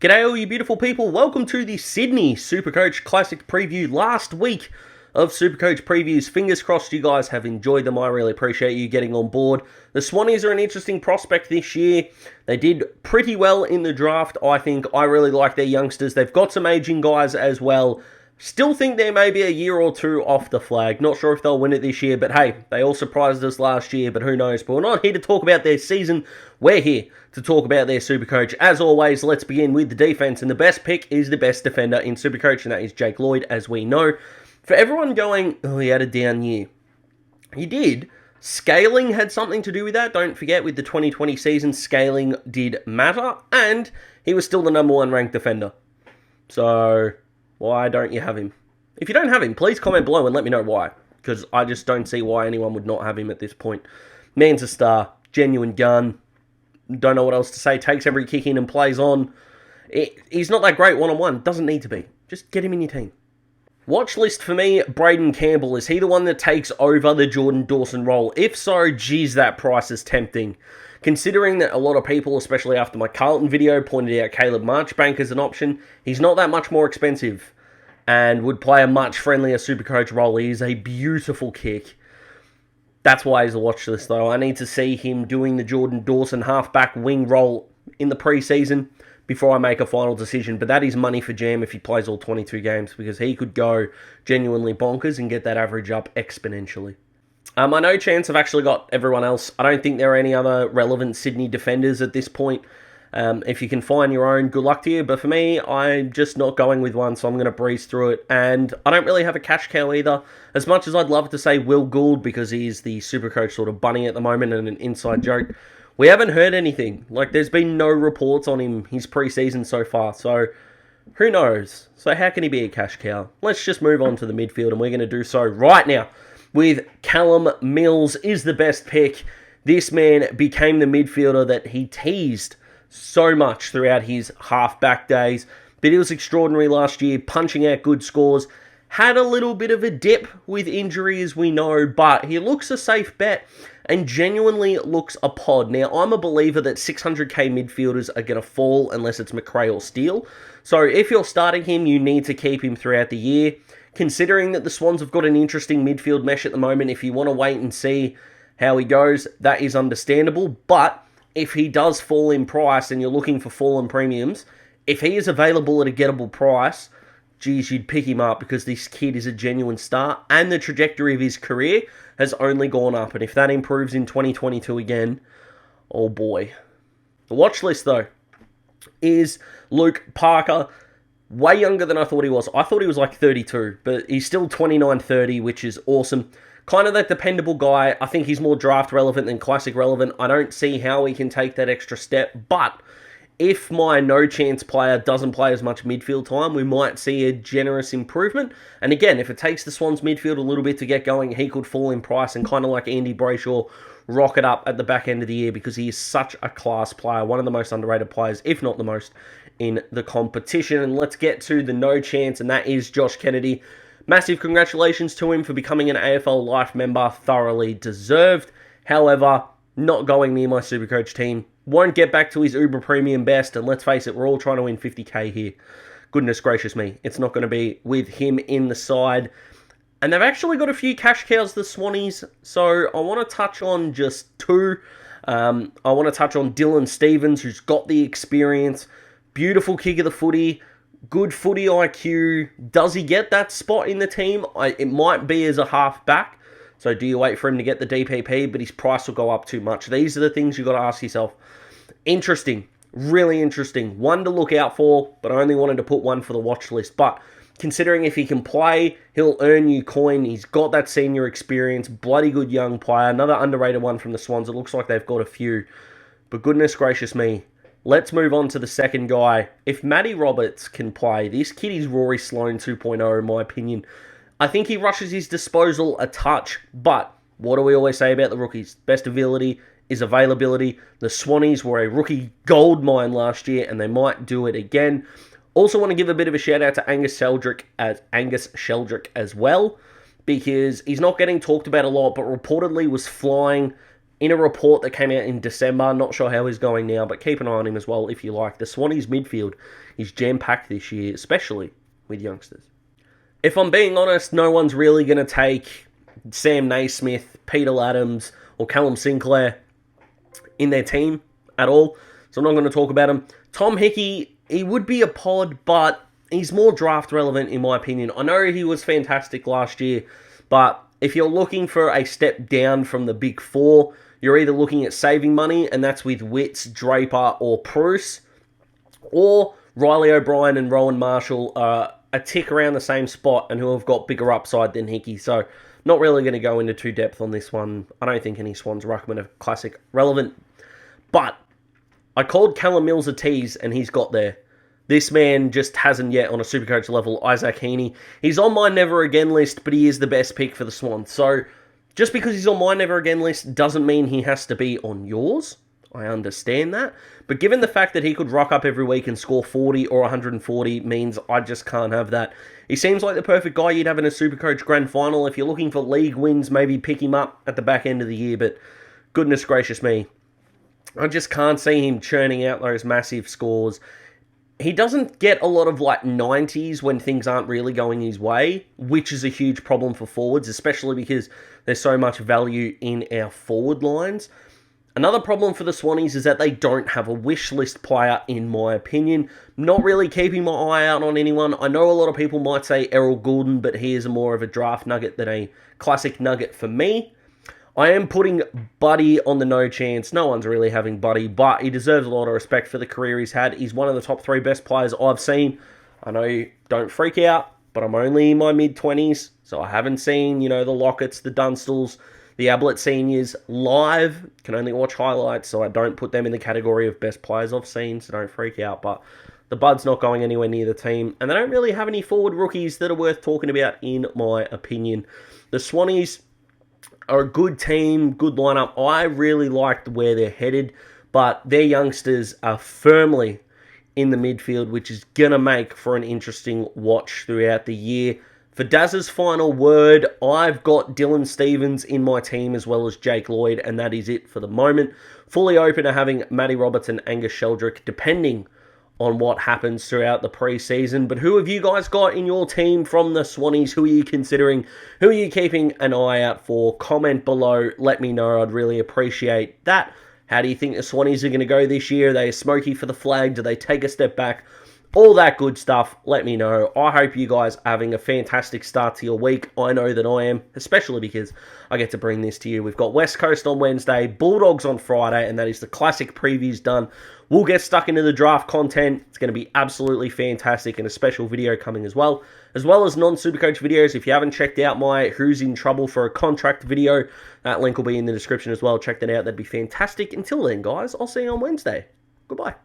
G'day all you beautiful people, welcome to the Sydney SuperCoach Classic Preview. Last week of SuperCoach Previews. Fingers crossed you guys have enjoyed them. I really appreciate you getting on board. The Swannies are an interesting prospect this year. They did pretty well in the draft, I think. I really like their youngsters. They've got some aging guys as well. Still think they're maybe a year or two off the flag. Not sure if they'll win it this year, but hey, they all surprised us last year, but who knows. But we're not here to talk about their season. We're here to talk about their Supercoach. As always, let's begin with the defense, and the best pick is the best defender in Supercoach, and that is Jake Lloyd, as we know. For everyone going, oh, he had a down year. He did. Scaling had something to do with that. Don't forget, with the 2020 season, scaling did matter, and he was still the number one ranked defender. So why don't you have him? If you don't have him, please comment below and let me know why, because I just don't see why anyone would not have him at this point. Man's a star, genuine gun. Don't know what else to say. Takes every kick in and plays on. He's not that great one-on-one. Doesn't need to be. Just get him in your team. Watch list for me, Braeden Campbell. Is he the one that takes over the Jordan Dawson role? If so, geez, that price is tempting. Considering that a lot of people, especially after my Carlton video, pointed out Caleb Marchbank as an option, he's not that much more expensive and would play a much friendlier Supercoach role. He is a beautiful kick. That's why he's a watch list, though. I need to see him doing the Jordan Dawson halfback wing role in the preseason before I make a final decision. But that is money for Jam if he plays all 22 games, because he could go genuinely bonkers and get that average up exponentially. I know Chance have actually got everyone else. I don't think there are any other relevant Sydney defenders at this point. If you can find your own, good luck to you. But for me, I'm just not going with one, so I'm going to breeze through it. And I don't really have a cash cow either. As much as I'd love to say Will Gould, because he's the Supercoach sort of bunny at the moment and an inside joke, we haven't heard anything. Like, there's been no reports on him his preseason so far. So who knows? So how can he be a cash cow? Let's just move on to the midfield, and we're going to do so right now with Callum Mills is the best pick. This man became the midfielder that he teased so much throughout his halfback days. But he was extraordinary last year, punching out good scores. Had a little bit of a dip with injury, as we know, but he looks a safe bet and genuinely looks a pod. Now, I'm a believer that 600k midfielders are going to fall unless it's McRae or Steele. So if you're starting him, you need to keep him throughout the year. Considering that the Swans have got an interesting midfield mesh at the moment, if you want to wait and see how he goes, that is understandable. But if he does fall in price and you're looking for fallen premiums, if he is available at a gettable price, geez, you'd pick him up, because this kid is a genuine star and the trajectory of his career has only gone up. And if that improves in 2022 again, oh boy. The watch list, though, is Luke Parker. Way younger than I thought he was. I thought he was like 32, but he's still 29-30, which is awesome. Kind of that dependable guy. I think he's more draft relevant than classic relevant. I don't see how he can take that extra step, but if my no chance player doesn't play as much midfield time, we might see a generous improvement. And again, if it takes the Swans midfield a little bit to get going, he could fall in price and kind of like Andy Brayshaw, rocket up at the back end of the year, because he is such a class player. One of the most underrated players, if not the most, in the competition. And let's get to the no chance, and that is Josh Kennedy. Massive congratulations to him for becoming an AFL Life member. Thoroughly deserved. However, not going near my Supercoach team. Won't get back to his Uber Premium best, and let's face it, we're all trying to win 50k here. Goodness gracious me, it's not going to be with him in the side. And they've actually got a few cash cows, the Swannies, so I want to touch on just two. I want to touch on Dylan Stevens, who's got the experience. Beautiful kick of the footy. Good footy IQ. Does he get that spot in the team? It might be as a half-back. So do you wait for him to get the DPP, but his price will go up too much? These are the things you've got to ask yourself. Interesting. Really interesting. One to look out for, but I only wanted to put one for the watch list. But considering if he can play, he'll earn you coin. He's got that senior experience. Bloody good young player. Another underrated one from the Swans. It looks like they've got a few. But goodness gracious me. Let's move on to the second guy. If Matty Roberts can play, this kid is Rory Sloane 2.0 in my opinion. I think he rushes his disposal a touch, but what do we always say about the rookies? Best ability is availability. The Swannies were a rookie goldmine last year, and they might do it again. Also want to give a bit of a shout out to Angus Sheldrick as well, because he's not getting talked about a lot, but reportedly was flying in a report that came out in December. Not sure how he's going now, but keep an eye on him as well if you like. The Swannies midfield is jam-packed this year, especially with youngsters. If I'm being honest, no one's really going to take Sam Naismith, Peter Adams, or Callum Sinclair in their team at all, so I'm not going to talk about him. Tom Hickey, he would be a pod, but he's more draft relevant in my opinion. I know he was fantastic last year, but if you're looking for a step down from the big four, you're either looking at saving money, and that's with Witts, Draper, or Bruce, or Riley O'Brien and Rowan Marshall are a tick around the same spot and who have got bigger upside than Hickey. So not really going to go into too depth on this one. I don't think any Swans ruckman are classic relevant. But I called Callum Mills a tease, and he's got there. This man just hasn't yet on a Supercoach level. Isaac Heeney. He's on my never again list, but he is the best pick for the Swans. So just because he's on my never again list doesn't mean he has to be on yours. I understand that. But given the fact that he could rock up every week and score 40 or 140 means I just can't have that. He seems like the perfect guy you'd have in a Supercoach Grand Final. If you're looking for league wins, maybe pick him up at the back end of the year. But goodness gracious me, I just can't see him churning out those massive scores. He doesn't get a lot of 90s when things aren't really going his way, which is a huge problem for forwards, especially because there's so much value in our forward lines. Another problem for the Swannies is that they don't have a wish list player, in my opinion. Not really keeping my eye out on anyone. I know a lot of people might say Errol Goulden, but he is more of a draft nugget than a classic nugget for me. I am putting Buddy on the no chance. No one's really having Buddy, but he deserves a lot of respect for the career he's had. He's one of the top 3 best players I've seen. I know, don't freak out, but I'm only in my mid-20s, so I haven't seen, the Locketts, the Dunstals, the Ablett seniors live. Can only watch highlights, so I don't put them in the category of best players I've seen, so don't freak out. But the Bud's not going anywhere near the team, and they don't really have any forward rookies that are worth talking about, in my opinion. The Swannies are a good team, good lineup. I really liked where they're headed, but their youngsters are firmly in the midfield, which is going to make for an interesting watch throughout the year. For Daz's final word, I've got Dylan Stephens in my team as well as Jake Lloyd, and that is it for the moment. Fully open to having Matty Roberts and Angus Sheldrick, depending on what happens throughout the preseason. But who have you guys got in your team from the Swannies? Who are you considering? Who are you keeping an eye out for? Comment below. Let me know. I'd really appreciate that. How do you think the Swannies are going to go this year? Are they smoky for the flag? Do they take a step back? All that good stuff, let me know. I hope you guys are having a fantastic start to your week. I know that I am, especially because I get to bring this to you. We've got West Coast on Wednesday, Bulldogs on Friday, and that is the classic previews done. We'll get stuck into the draft content. It's going to be absolutely fantastic, and a special video coming as well as non-Supercoach videos. If you haven't checked out my Who's in Trouble for a Contract video, that link will be in the description as well. Check that out. That'd be fantastic. Until then, guys, I'll see you on Wednesday. Goodbye.